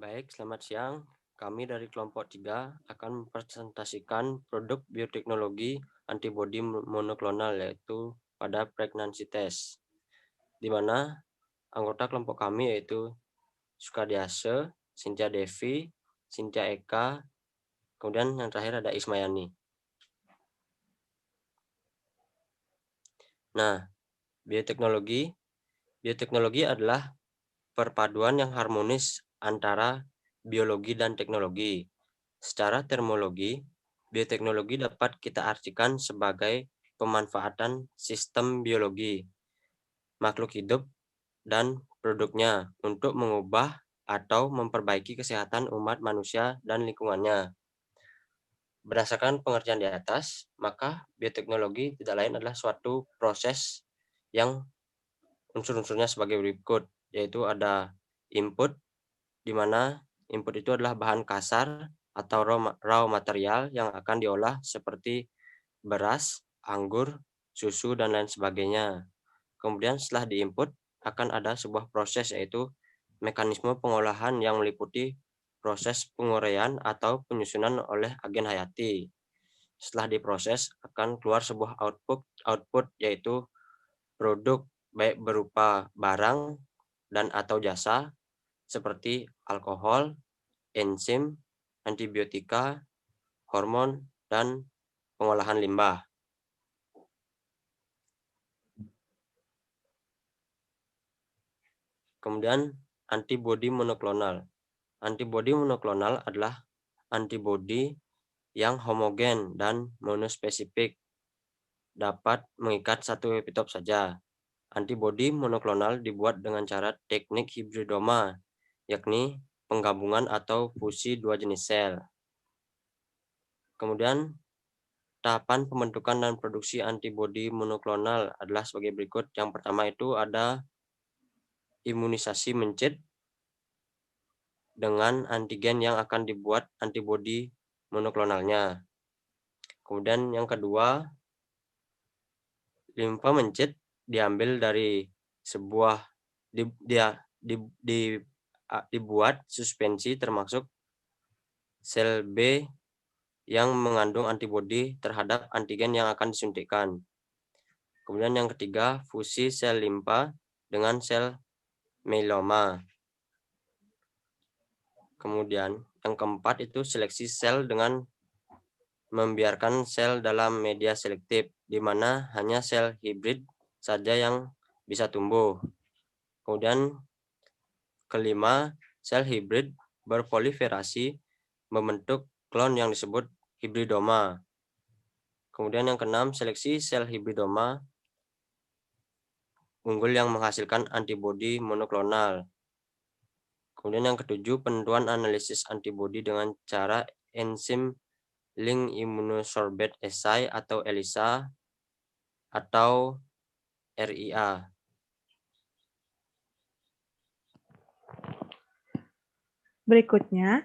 Baik, selamat siang. Kami dari kelompok 3 akan mempresentasikan produk bioteknologi antibodi monoklonal yaitu pada pregnancy test, di mana anggota kelompok kami yaitu Sukadiase, Cynthia Devi, Cynthia Eka, kemudian yang terakhir ada Ismayani. Nah, bioteknologi bioteknologi adalah perpaduan yang harmonis antara biologi dan teknologi. Secara terminologi, bioteknologi dapat kita artikan sebagai pemanfaatan sistem biologi, makhluk hidup, dan produknya untuk mengubah atau memperbaiki kesehatan umat manusia dan lingkungannya. Berdasarkan pengertian di atas, maka bioteknologi tidak lain adalah suatu proses yang unsur-unsurnya sebagai berikut, yaitu ada input, di mana input itu adalah bahan kasar atau raw material yang akan diolah seperti beras, anggur, susu, dan lain sebagainya. Kemudian setelah diinput akan ada sebuah proses yaitu mekanisme pengolahan yang meliputi proses penguraian atau penyusunan oleh agen hayati. Setelah diproses akan keluar sebuah output yaitu produk baik berupa barang dan atau jasa seperti alkohol, enzim, antibiotika, hormon, dan pengolahan limbah. Kemudian antibodi monoklonal. Antibodi monoklonal adalah antibodi yang homogen dan monospesifik, dapat mengikat satu epitop saja. Antibodi monoklonal dibuat dengan cara teknik hibridoma, yakni penggabungan atau fusi dua jenis sel. Kemudian tahapan pembentukan dan produksi antibodi monoklonal adalah sebagai berikut. Yang pertama itu ada imunisasi mencit dengan antigen yang akan dibuat antibodi monoklonalnya. Kemudian yang kedua, limfa mencit diambil dari sebuah dibuat suspensi termasuk sel B yang mengandung antibodi terhadap antigen yang akan disuntikkan. Kemudian yang ketiga, fusi sel limfa dengan sel myeloma. Kemudian yang keempat itu seleksi sel dengan membiarkan sel dalam media selektif, di mana hanya sel hibrid saja yang bisa tumbuh. Kemudian kelima, sel hibrid berproliferasi membentuk klon yang disebut hibridoma. Kemudian yang keenam, seleksi sel hibridoma unggul yang menghasilkan antibodi monoklonal. Kemudian yang ketujuh, penentuan analisis antibodi dengan cara enzim link immunosorbate assay atau ELISA atau RIA. Berikutnya,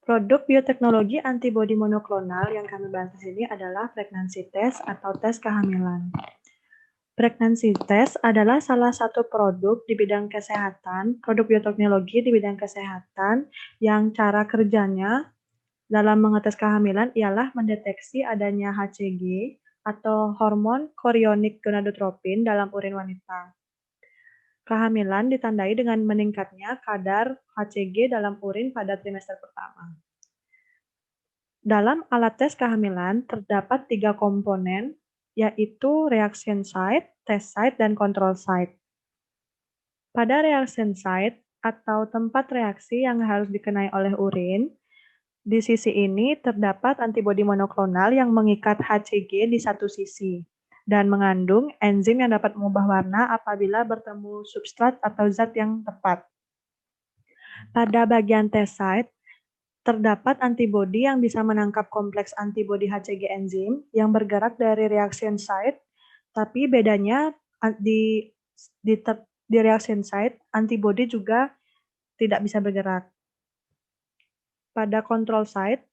produk bioteknologi antibodi monoklonal yang kami bahas di sini adalah pregnancy test atau tes kehamilan. Pregnancy test adalah salah satu produk di bidang kesehatan, produk bioteknologi di bidang kesehatan yang cara kerjanya dalam mengetes kehamilan ialah mendeteksi adanya HCG atau hormon chorionic gonadotropin dalam urin wanita. Kehamilan ditandai dengan meningkatnya kadar HCG dalam urin pada trimester pertama. Dalam alat tes kehamilan terdapat 3 komponen, yaitu reaction site, test site, dan control site. Pada reaction site atau tempat reaksi yang harus dikenai oleh urin, di sisi ini terdapat antibodi monoklonal yang mengikat HCG di satu sisi dan mengandung enzim yang dapat mengubah warna apabila bertemu substrat atau zat yang tepat. Pada bagian test site, terdapat antibodi yang bisa menangkap kompleks antibodi HCG enzim yang bergerak dari reaction site, tapi bedanya di reaction site, antibodi juga tidak bisa bergerak. Pada control site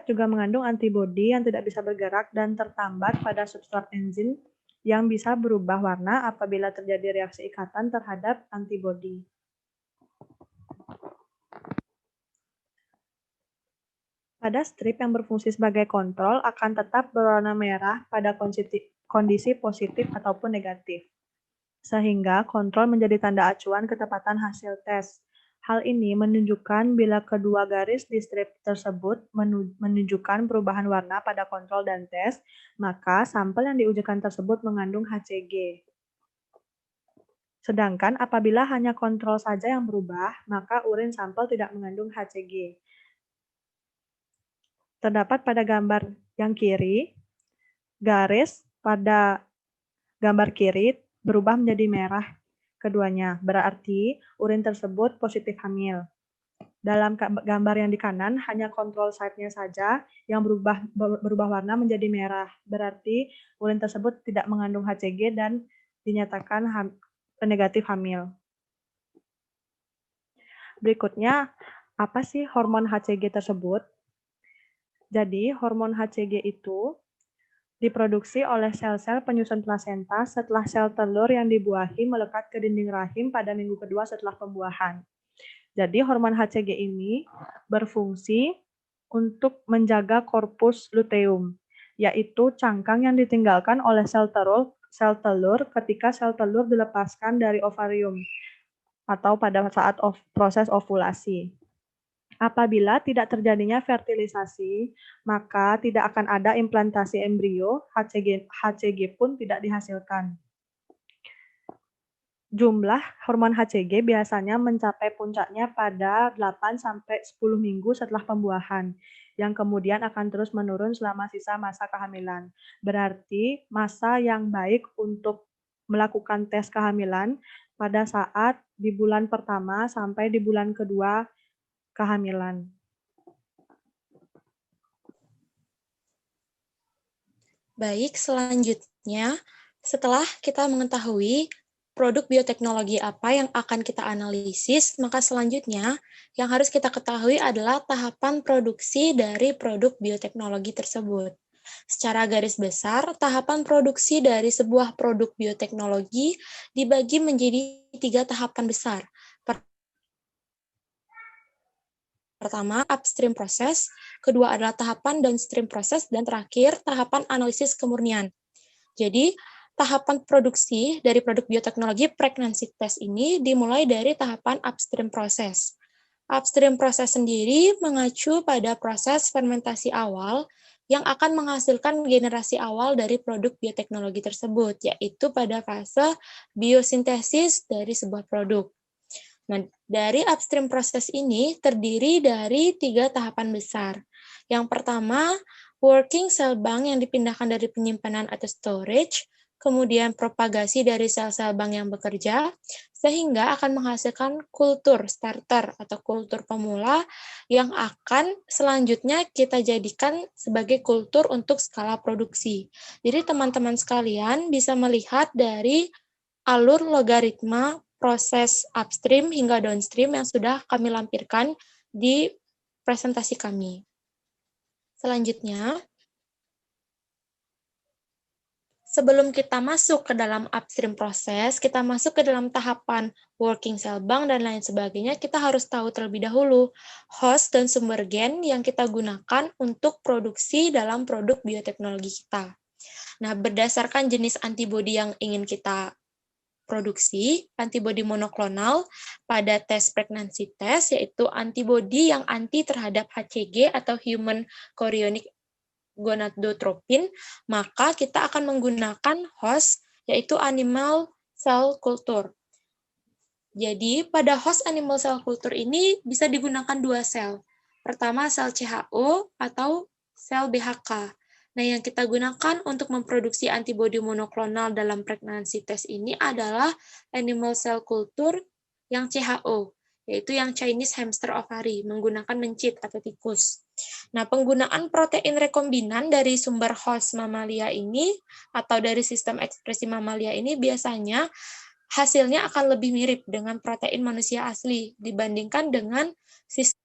juga mengandung antibodi yang tidak bisa bergerak dan tertambat pada substrat enzim yang bisa berubah warna apabila terjadi reaksi ikatan terhadap antibodi. Pada strip yang berfungsi sebagai kontrol akan tetap berwarna merah pada kondisi positif ataupun negatif, sehingga kontrol menjadi tanda acuan ketepatan hasil tes. Hal ini menunjukkan bila kedua garis di strip tersebut menunjukkan perubahan warna pada kontrol dan tes, maka sampel yang diujikan tersebut mengandung HCG. Sedangkan apabila hanya kontrol saja yang berubah, maka urin sampel tidak mengandung HCG. Terdapat pada gambar yang kiri, garis pada gambar kiri berubah menjadi merah keduanya, berarti urin tersebut positif hamil. Dalam gambar yang di kanan, hanya kontrol site-nya saja yang berubah warna menjadi merah, berarti urin tersebut tidak mengandung HCG dan dinyatakan negatif hamil. Berikutnya, apa sih hormon HCG tersebut? Jadi, hormon HCG itu diproduksi oleh sel-sel penyusun plasenta setelah sel telur yang dibuahi melekat ke dinding rahim pada minggu kedua setelah pembuahan. Jadi, hormon HCG ini berfungsi untuk menjaga korpus luteum, yaitu cangkang yang ditinggalkan oleh sel telur ketika sel telur dilepaskan dari ovarium atau pada saat proses ovulasi. Apabila tidak terjadinya fertilisasi, maka tidak akan ada implantasi embrio, HCG pun tidak dihasilkan. Jumlah hormon HCG biasanya mencapai puncaknya pada 8-10 minggu setelah pembuahan, yang kemudian akan terus menurun selama sisa masa kehamilan. Berarti masa yang baik untuk melakukan tes kehamilan pada saat di bulan pertama sampai di bulan kedua kehamilan. Baik, selanjutnya setelah kita mengetahui produk bioteknologi apa yang akan kita analisis, maka selanjutnya yang harus kita ketahui adalah tahapan produksi dari produk bioteknologi tersebut. Secara garis besar, tahapan produksi dari sebuah produk bioteknologi dibagi menjadi 3 tahapan besar. Pertama, upstream proses, kedua adalah tahapan downstream proses, dan terakhir, tahapan analisis kemurnian. Jadi, tahapan produksi dari produk bioteknologi pregnancy test ini dimulai dari tahapan upstream proses. Upstream proses sendiri mengacu pada proses fermentasi awal yang akan menghasilkan generasi awal dari produk bioteknologi tersebut, yaitu pada fase biosintesis dari sebuah produk. Nah, dari upstream proses ini terdiri dari 3 tahapan besar. Yang pertama, working cell bank yang dipindahkan dari penyimpanan atau storage, kemudian propagasi dari sel-sel bank yang bekerja, sehingga akan menghasilkan kultur starter atau kultur pemula yang akan selanjutnya kita jadikan sebagai kultur untuk skala produksi. Jadi teman-teman sekalian bisa melihat dari alur logaritma proses upstream hingga downstream yang sudah kami lampirkan di presentasi kami. Selanjutnya, sebelum kita masuk ke dalam upstream proses, kita masuk ke dalam tahapan working cell bank dan lain sebagainya, kita harus tahu terlebih dahulu host dan sumber gen yang kita gunakan untuk produksi dalam produk bioteknologi kita. Nah, berdasarkan jenis antibodi yang ingin kita produksi, antibodi monoklonal pada tes pregnancy test, yaitu antibodi yang anti terhadap HCG atau human chorionic gonadotropin, maka kita akan menggunakan host, yaitu animal cell culture. Jadi, pada host animal cell culture ini bisa digunakan 2 sel. Pertama, sel CHO atau sel BHK. Nah, yang kita gunakan untuk memproduksi antibodi monoklonal dalam pregnancy test ini adalah animal cell culture yang CHO, yaitu yang Chinese hamster ovary, menggunakan mencit atau tikus. Nah, penggunaan protein rekombinan dari sumber host mamalia ini, atau dari sistem ekspresi mamalia ini biasanya hasilnya akan lebih mirip dengan protein manusia asli dibandingkan dengan sistem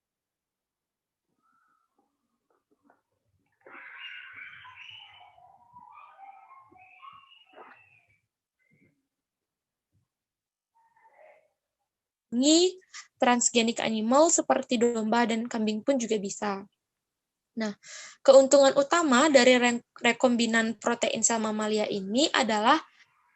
melindungi transgenic animal seperti domba dan kambing pun juga bisa. Nah, keuntungan utama dari rekombinan protein sel mamalia ini adalah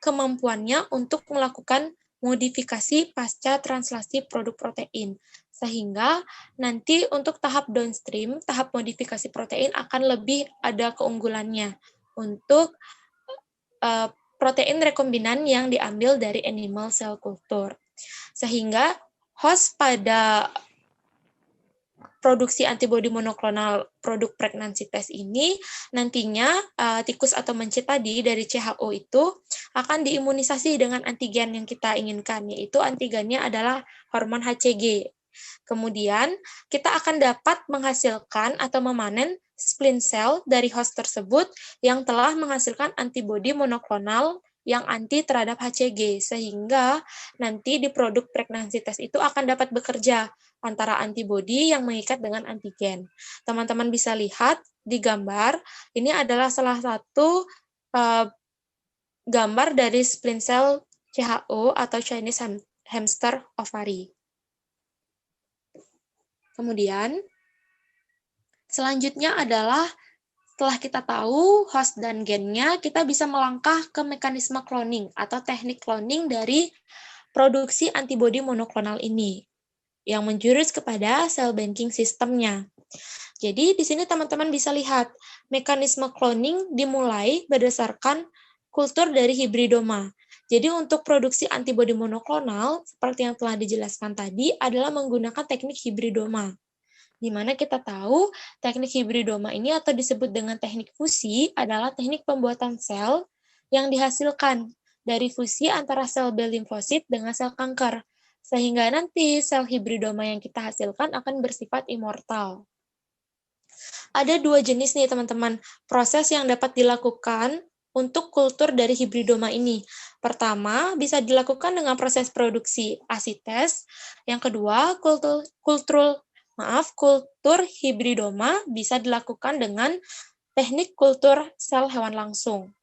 kemampuannya untuk melakukan modifikasi pasca translasi produk protein. Sehingga nanti untuk tahap downstream, tahap modifikasi protein akan lebih ada keunggulannya untuk protein rekombinan yang diambil dari animal cell culture. Sehingga host pada produksi antibodi monoklonal produk pregnancy test ini nantinya tikus atau mencit tadi dari CHO itu akan diimunisasi dengan antigen yang kita inginkan, yaitu antigennya adalah hormon HCG. Kemudian kita akan dapat menghasilkan atau memanen spleen cell dari host tersebut yang telah menghasilkan antibodi monoklonal yang anti terhadap HCG, sehingga nanti di produk pregnancy test itu akan dapat bekerja antara antibodi yang mengikat dengan antigen. Teman-teman bisa lihat di gambar, ini adalah salah satu gambar dari spleen cell CHO atau Chinese hamster ovary. Kemudian, selanjutnya adalah setelah kita tahu host dan gennya, kita bisa melangkah ke mekanisme cloning atau teknik cloning dari produksi antibodi monoklonal ini, yang menjurus kepada cell banking sistemnya. Jadi di sini teman-teman bisa lihat mekanisme cloning dimulai berdasarkan kultur dari hibridoma. Jadi untuk produksi antibodi monoklonal seperti yang telah dijelaskan tadi adalah menggunakan teknik hibridoma. Di mana kita tahu teknik hibridoma ini atau disebut dengan teknik fusi adalah teknik pembuatan sel yang dihasilkan dari fusi antara sel B limfosit dengan sel kanker. Sehingga nanti sel hibridoma yang kita hasilkan akan bersifat immortal. Ada dua jenis nih teman-teman, proses yang dapat dilakukan untuk kultur dari hibridoma ini. Pertama, bisa dilakukan dengan proses produksi asites. Yang kedua, kultur hibridoma bisa dilakukan dengan teknik kultur sel hewan langsung.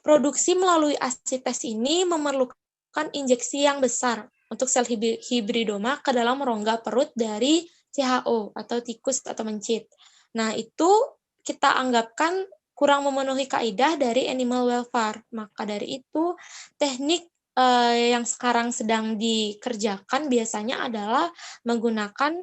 Produksi melalui asites ini memerlukan injeksi yang besar untuk sel hibridoma ke dalam rongga perut dari CHO atau tikus atau mencit. Nah, itu kita anggapkan kurang memenuhi kaidah dari animal welfare. Maka dari itu, teknik yang sekarang sedang dikerjakan biasanya adalah menggunakan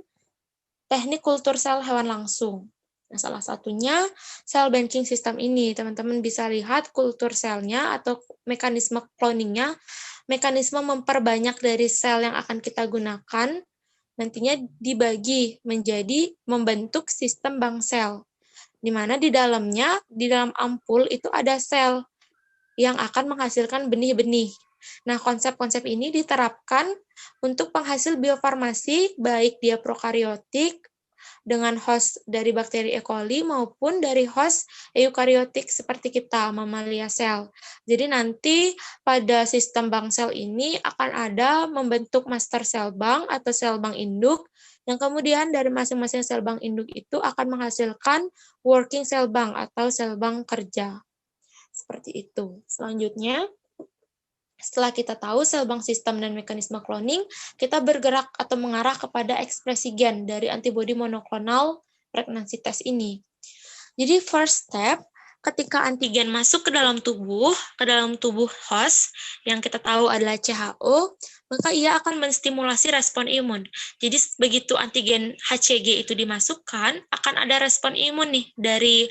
teknik kultur sel hewan langsung. Nah, salah satunya cell banking system ini. Teman-teman bisa lihat kultur selnya atau mekanisme cloningnya, mekanisme memperbanyak dari sel yang akan kita gunakan, nantinya dibagi menjadi membentuk sistem bank sel, di mana di dalamnya, di dalam ampul itu ada sel yang akan menghasilkan benih-benih. Nah, konsep-konsep ini diterapkan untuk penghasil biofarmasi, baik dia prokariotik dengan host dari bakteri E. coli maupun dari host eukariotik seperti kita, mamalia sel. Jadi nanti pada sistem bank sel ini akan ada membentuk master sel bank atau sel bank induk, yang kemudian dari masing-masing sel bank induk itu akan menghasilkan working cell bank atau sel bank kerja. Seperti itu. Selanjutnya, setelah kita tahu sel bank sistem dan mekanisme cloning, kita bergerak atau mengarah kepada ekspresi gen dari antibodi monoklonal pregnancy test ini. Jadi first step, ketika antigen masuk ke dalam tubuh host, yang kita tahu adalah CHO, maka ia akan menstimulasi respon imun. Jadi begitu antigen HCG itu dimasukkan, akan ada respon imun nih dari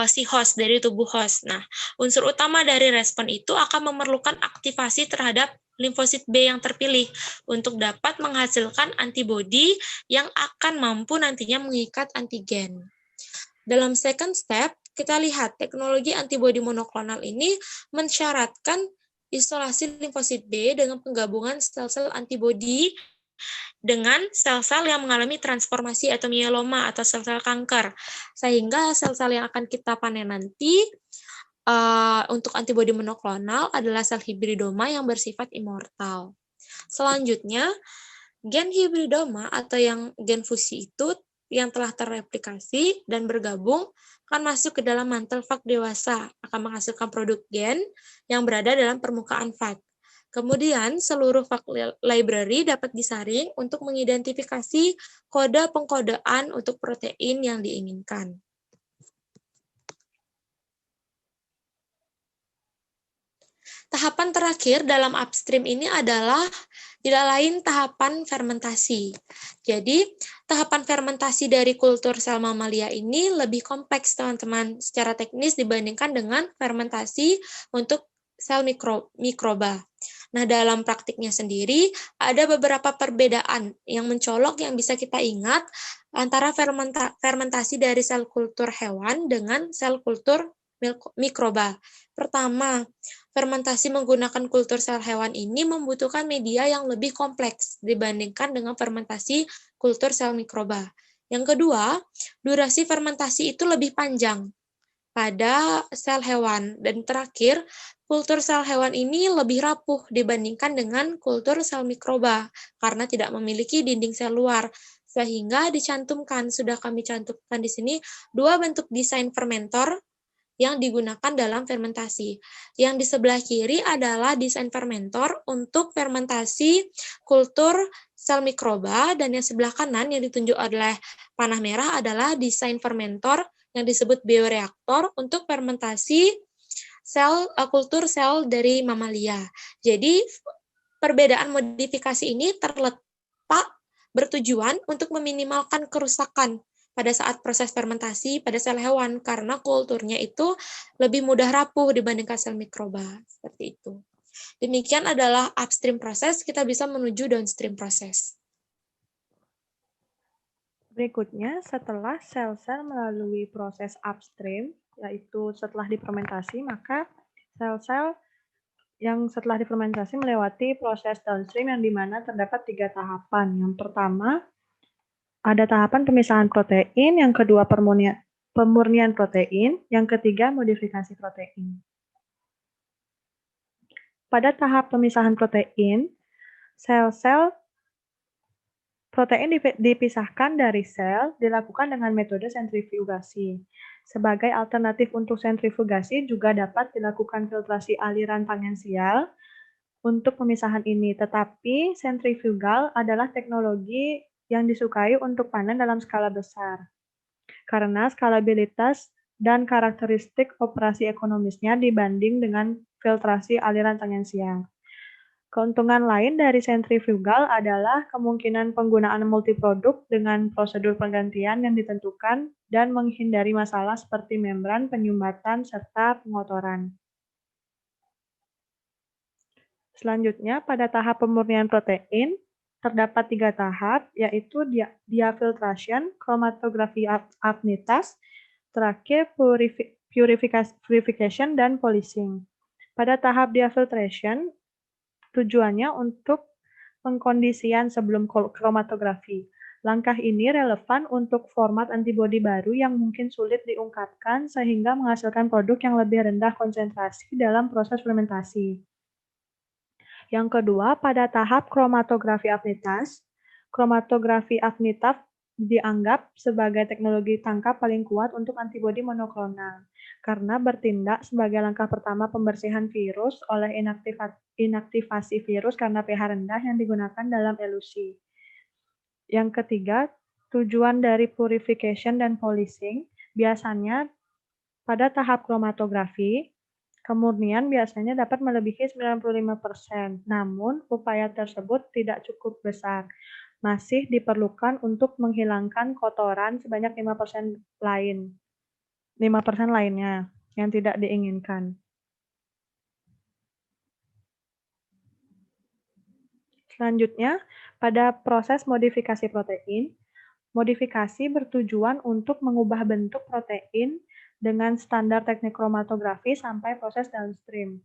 si host, dari tubuh host. Nah, unsur utama dari respon itu akan memerlukan aktivasi terhadap limfosit B yang terpilih untuk dapat menghasilkan antibodi yang akan mampu nantinya mengikat antigen. Dalam second step, kita lihat teknologi antibodi monoklonal ini mensyaratkan isolasi limfosit B dengan penggabungan sel-sel antibodi dengan sel-sel yang mengalami transformasi atau mieloma atau sel-sel kanker. Sehingga sel-sel yang akan kita panen nanti untuk antibodi monoklonal adalah sel hibridoma yang bersifat immortal. Selanjutnya, gen hibridoma atau yang gen fusi itu yang telah terreplikasi dan bergabung akan masuk ke dalam mantel fag dewasa, akan menghasilkan produk gen yang berada dalam permukaan fag. Kemudian, seluruh library dapat disaring untuk mengidentifikasi kode pengkodean untuk protein yang diinginkan. Tahapan terakhir dalam upstream ini adalah tidak lain tahapan fermentasi. Jadi, tahapan fermentasi dari kultur sel mamalia ini lebih kompleks, teman-teman, secara teknis dibandingkan dengan fermentasi untuk sel mikroba. Nah, dalam praktiknya sendiri, ada beberapa perbedaan yang mencolok yang bisa kita ingat antara fermentasi dari sel kultur hewan dengan sel kultur mikroba. Pertama, fermentasi menggunakan kultur sel hewan ini membutuhkan media yang lebih kompleks dibandingkan dengan fermentasi kultur sel mikroba. Yang kedua, durasi fermentasi itu lebih panjang pada sel hewan. Dan terakhir, kultur sel hewan ini lebih rapuh dibandingkan dengan kultur sel mikroba karena tidak memiliki dinding sel luar. Sehingga sudah kami cantumkan di sini, dua bentuk desain fermentor yang digunakan dalam fermentasi. Yang di sebelah kiri adalah desain fermentor untuk fermentasi kultur sel mikroba, dan yang sebelah kanan yang ditunjuk oleh panah merah adalah desain fermentor yang disebut bioreaktor untuk fermentasi kultur sel dari mamalia. Jadi perbedaan modifikasi ini terletak bertujuan untuk meminimalkan kerusakan pada saat proses fermentasi pada sel hewan karena kulturnya itu lebih mudah rapuh dibandingkan sel mikroba. Seperti itu. Demikian adalah upstream proses, kita bisa menuju downstream proses. Berikutnya, setelah sel-sel melalui proses upstream, yaitu setelah difermentasi, maka sel-sel yang setelah difermentasi melewati proses downstream yang dimana terdapat 3 tahapan. Yang pertama, ada tahapan pemisahan protein, yang kedua pemurnian protein, yang ketiga modifikasi protein. Pada tahap pemisahan protein, sel-sel protein dipisahkan dari sel dilakukan dengan metode sentrifugasi. Sebagai alternatif untuk sentrifugasi juga dapat dilakukan filtrasi aliran tangensial untuk pemisahan ini, tetapi sentrifugal adalah teknologi yang disukai untuk panen dalam skala besar, karena skalabilitas dan karakteristik operasi ekonomisnya dibanding dengan filtrasi aliran tangensial. Keuntungan lain dari sentrifugal adalah kemungkinan penggunaan multiproduk dengan prosedur penggantian yang ditentukan dan menghindari masalah seperti membran, penyumbatan, serta pengotoran. Selanjutnya, pada tahap pemurnian protein, terdapat 3 tahap, yaitu diafiltration, chromatografi afinitas, terakhir purification, dan polishing. Pada tahap diafiltration, tujuannya untuk pengkondisian sebelum kromatografi. Langkah ini relevan untuk format antibodi baru yang mungkin sulit diungkapkan sehingga menghasilkan produk yang lebih rendah konsentrasi dalam proses fermentasi. Yang kedua, pada tahap kromatografi afinitas, kromatografi afinitas dianggap sebagai teknologi tangkap paling kuat untuk antibodi monoklonal, karena bertindak sebagai langkah pertama pembersihan virus oleh inaktivasi virus karena pH rendah yang digunakan dalam elusi. Yang ketiga, tujuan dari purification dan polishing biasanya pada tahap kromatografi, kemurnian biasanya dapat melebihi 95%, namun upaya tersebut tidak cukup besar. Masih diperlukan untuk menghilangkan kotoran sebanyak 5% lainnya yang tidak diinginkan. Selanjutnya, pada proses modifikasi protein, modifikasi bertujuan untuk mengubah bentuk protein dengan standar teknik kromatografi sampai proses downstream.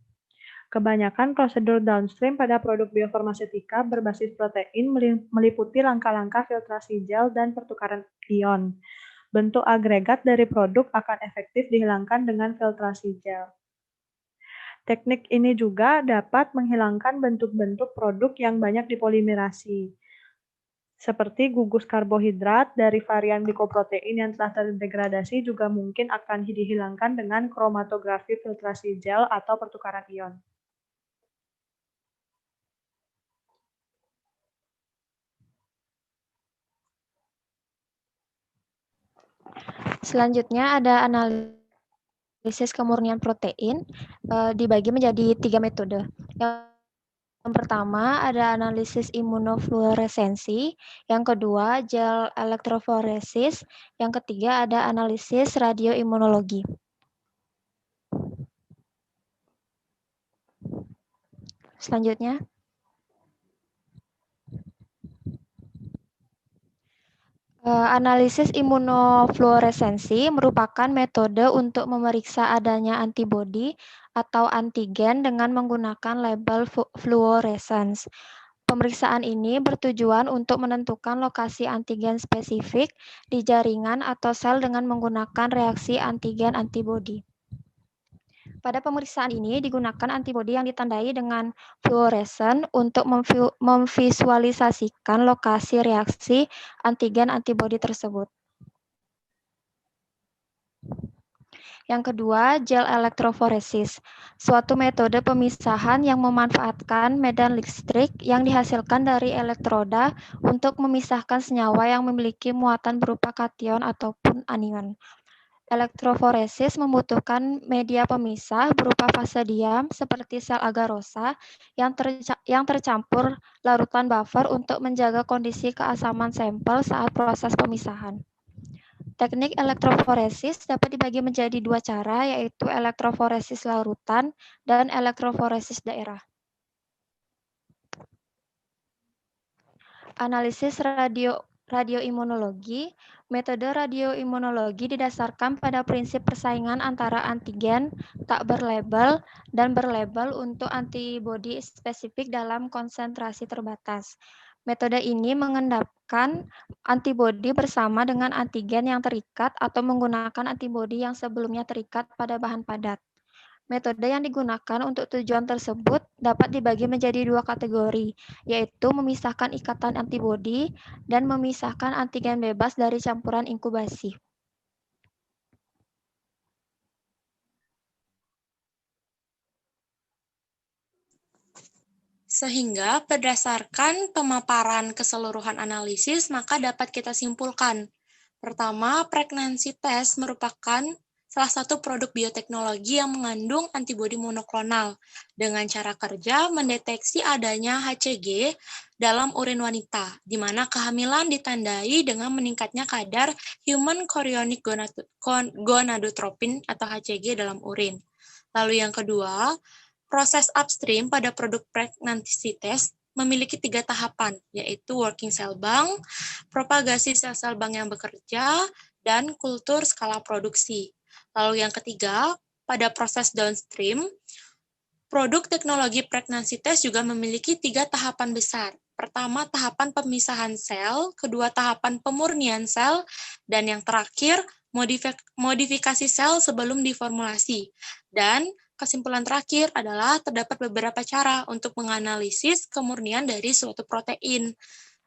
Kebanyakan prosedur downstream pada produk biofarmaseutika berbasis protein meliputi langkah-langkah filtrasi gel dan pertukaran ion. Bentuk agregat dari produk akan efektif dihilangkan dengan filtrasi gel. Teknik ini juga dapat menghilangkan bentuk-bentuk produk yang banyak dipolimerasi, seperti gugus karbohidrat dari varian glikoprotein yang telah terdegradasi juga mungkin akan dihilangkan dengan kromatografi filtrasi gel atau pertukaran ion. Selanjutnya ada analisis kemurnian protein, dibagi menjadi 3 metode. Yang pertama ada analisis imunofluoresensi, yang kedua gel elektroforesis, yang ketiga ada analisis radioimunologi. Selanjutnya, analisis imunofluoresensi merupakan metode untuk memeriksa adanya antibodi atau antigen dengan menggunakan label fluorescence. Pemeriksaan ini bertujuan untuk menentukan lokasi antigen spesifik di jaringan atau sel dengan menggunakan reaksi antigen-antibodi. Pada pemeriksaan ini digunakan antibodi yang ditandai dengan fluoresen untuk memvisualisasikan lokasi reaksi antigen-antibodi tersebut. Yang kedua, gel elektroforesis, suatu metode pemisahan yang memanfaatkan medan listrik yang dihasilkan dari elektroda untuk memisahkan senyawa yang memiliki muatan berupa kation ataupun anion. Elektroforesis membutuhkan media pemisah berupa fase diam seperti sel agarosa yang tercampur larutan buffer untuk menjaga kondisi keasaman sampel saat proses pemisahan. Teknik elektroforesis dapat dibagi menjadi 2 cara, yaitu elektroforesis larutan dan elektroforesis daerah. Analisis radioimunologi. Metode radioimunologi didasarkan pada prinsip persaingan antara antigen tak berlabel dan berlabel untuk antibodi spesifik dalam konsentrasi terbatas. Metode ini mengendapkan antibodi bersama dengan antigen yang terikat atau menggunakan antibodi yang sebelumnya terikat pada bahan padat. Metode yang digunakan untuk tujuan tersebut dapat dibagi menjadi 2 kategori, yaitu memisahkan ikatan antibodi dan memisahkan antigen bebas dari campuran inkubasi. Sehingga berdasarkan pemaparan keseluruhan analisis, maka dapat kita simpulkan. Pertama, pregnancy test merupakan salah satu produk bioteknologi yang mengandung antibodi monoklonal dengan cara kerja mendeteksi adanya HCG dalam urin wanita, di mana kehamilan ditandai dengan meningkatnya kadar human chorionic gonadotropin atau HCG dalam urin. Lalu yang kedua, proses upstream pada produk pregnancy test memiliki 3 tahapan, yaitu working cell bank, propagasi sel-sel bank yang bekerja, dan kultur skala produksi. Lalu yang ketiga, pada proses downstream, produk teknologi pregnancy test juga memiliki 3 tahapan besar. Pertama, tahapan pemisahan sel, kedua, tahapan pemurnian sel, dan yang terakhir, modifikasi sel sebelum diformulasi. Dan kesimpulan terakhir adalah terdapat beberapa cara untuk menganalisis kemurnian dari suatu protein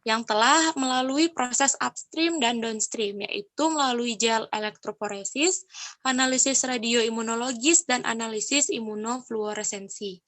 yang telah melalui proses upstream dan downstream, yaitu melalui gel elektroforesis, analisis radioimunologis, dan analisis imunofluoresensi.